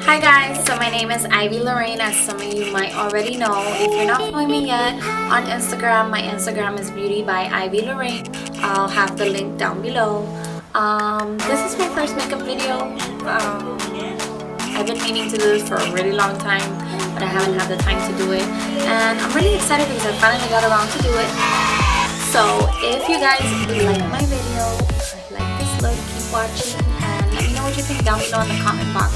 Hi guys, so my name is Ivy Lorraine, as some of you might already know. If you're not following me yet on Instagram, my Instagram is beauty by Ivy Lorraine. I'll have the link down below. This is my first makeup video. I've been meaning to do this for a really long time, but I haven't had the time to do it. And I'm really excited because I finally got around to do it. So if you guys like my video, or like this look, keep watching and let me know what you think down below in the comment box.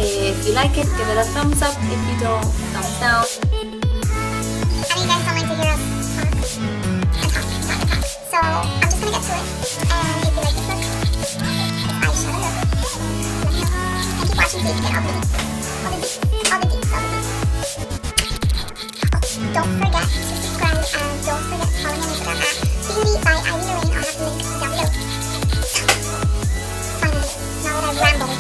If you like it, give it a thumbs up. If you don't, thumbs down. I know you guys don't like to hear us talk. So I'm just gonna get to it. And if you like this look, it's eyeshadow look. And keep watching so you can get all the deets. Don't forget to subscribe and don't forget to follow me on Instagram at beauty by Ivy Lorraine. I'll have the link down below. Finally, now that I've rambled.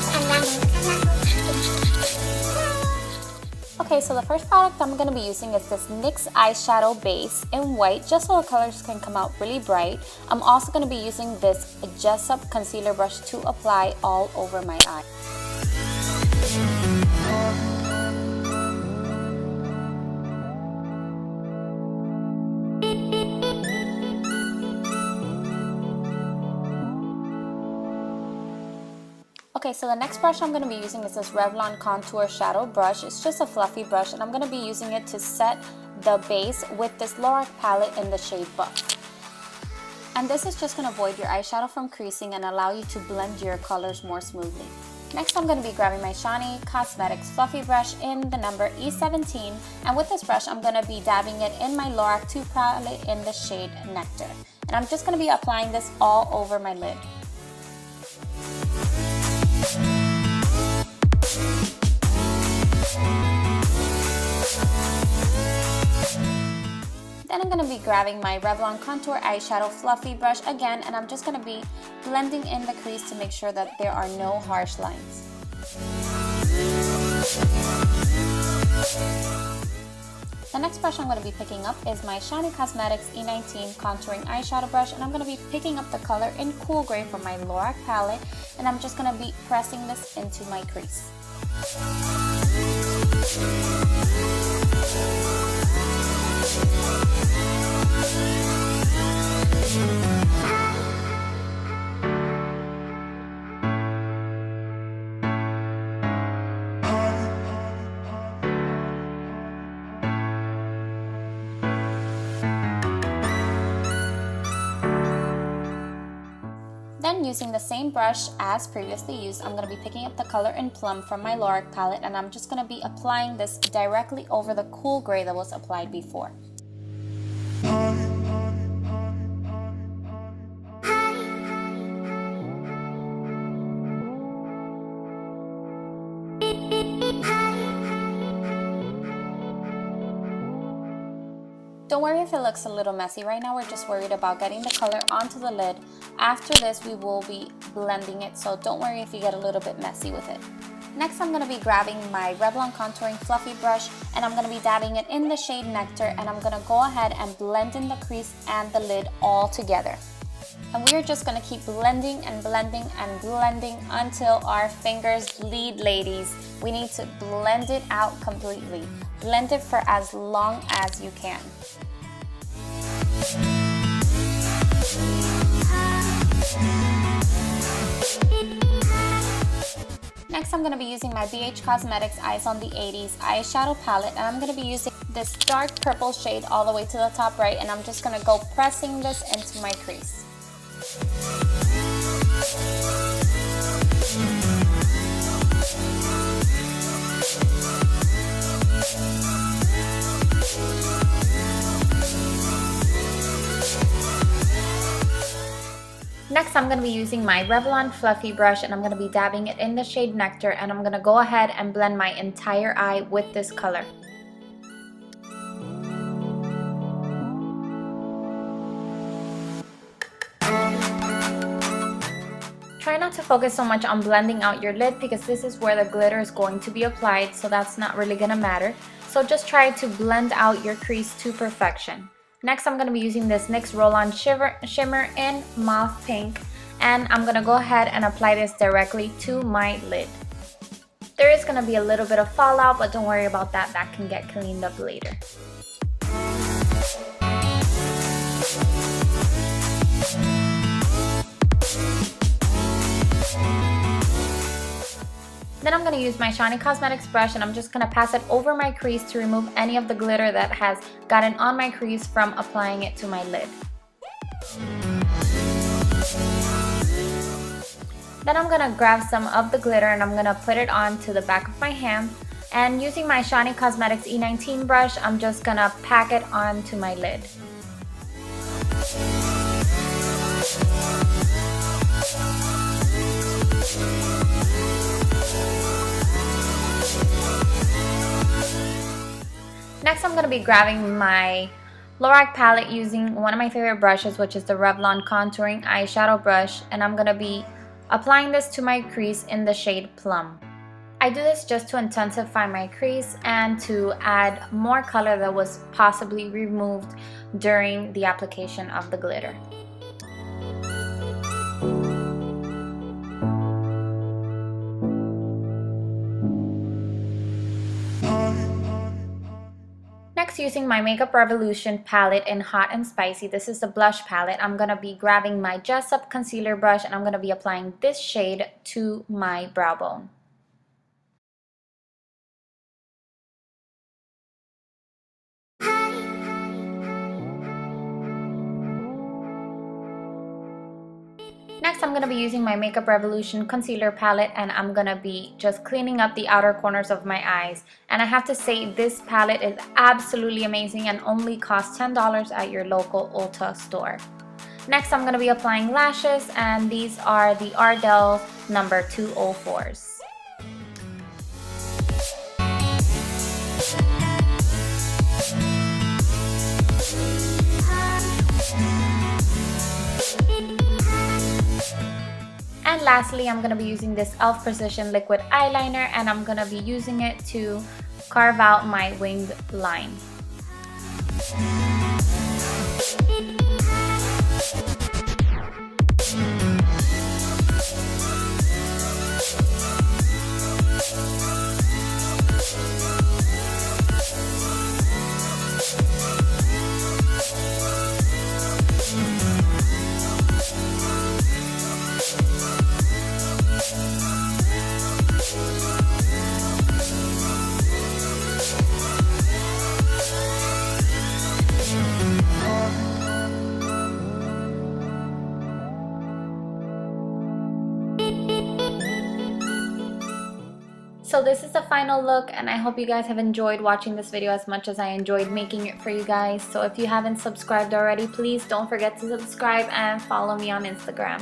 Okay, so the first product I'm going to be using is this NYX eyeshadow base in white, just so the colors can come out really bright. I'm also going to be using this Jessup concealer brush to apply all over my eye. Okay, so the next brush I'm going to be using is this Revlon Contour Shadow Brush. It's just a fluffy brush and I'm going to be using it to set the base with this Lorac palette in the shade Buff. And this is just going to avoid your eyeshadow from creasing and allow you to blend your colors more smoothly. Next, I'm going to be grabbing my Shany Cosmetics Fluffy Brush in the number E17. And with this brush, I'm going to be dabbing it in my Lorac 2 palette in the shade Nectar. And I'm just going to be applying this all over my lid. Then I'm going to be grabbing my Revlon Contour Eyeshadow Fluffy Brush again, and I'm just going to be blending in the crease to make sure that there are no harsh lines. The next brush I'm going to be picking up is my Shany Cosmetics E19 Contouring Eyeshadow Brush, and I'm going to be picking up the color in Cool Gray from my Lorac palette, and I'm just going to be pressing this into my crease. Then, using the same brush as previously used, I'm going to be picking up the color in Plum from my Lorac palette, and I'm just going to be applying this directly over the Cool Gray that was applied before. Don't worry if it looks a little messy. Right now we're just worried about getting the color onto the lid. After this we will be blending it, so don't worry if you get a little bit messy with it. Next, I'm going to be grabbing my Revlon Contouring Fluffy Brush, and I'm going to be dabbing it in the shade Nectar, and I'm going to go ahead and blend in the crease and the lid all together. And we are just going to keep blending and blending and blending until our fingers bleed, ladies. We need to blend it out completely. Blend it for as long as you can. Next, I'm going to be using my BH Cosmetics Eyes on the 80s eyeshadow palette, and I'm going to be using this dark purple shade all the way to the top right, and I'm just going to go pressing this into my crease. Next, I'm going to be using my Revlon Fluffy Brush, and I'm going to be dabbing it in the shade Nectar, and I'm going to go ahead and blend my entire eye with this color. Try not to focus so much on blending out your lid because this is where the glitter is going to be applied, so that's not really going to matter. So just try to blend out your crease to perfection. Next, I'm going to be using this NYX Roll-On Shimmer in Mauve Pink, and I'm going to go ahead and apply this directly to my lid. There is going to be a little bit of fallout, but don't worry about that. That can get cleaned up later. Then I'm going to use my Shany Cosmetics brush and I'm just going to pass it over my crease to remove any of the glitter that has gotten on my crease from applying it to my lid. Then I'm going to grab some of the glitter and I'm going to put it onto the back of my hand. And using my Shany Cosmetics E19 brush, I'm just going to pack it onto my lid. Next, I'm going to be grabbing my Lorac palette using one of my favorite brushes, which is the Revlon Contouring Eyeshadow Brush, and I'm going to be applying this to my crease in the shade Plum. I do this just to intensify my crease and to add more color that was possibly removed during the application of the glitter. Next, using my Makeup Revolution palette in Hot and Spicy, this is the blush palette, I'm going to be grabbing my Jessup concealer brush and I'm going to be applying this shade to my brow bone. Next, I'm going to be using my Makeup Revolution concealer palette and I'm going to be just cleaning up the outer corners of my eyes. And I have to say, this palette is absolutely amazing and only costs $10 at your local Ulta store. Next, I'm going to be applying lashes and these are the Ardell number 204s. And lastly, I'm going to be using this e.l.f. Precision Liquid Eyeliner and I'm going to be using it to carve out my wing line. So this is the final look and I hope you guys have enjoyed watching this video as much as I enjoyed making it for you guys. So if you haven't subscribed already, please don't forget to subscribe and follow me on Instagram.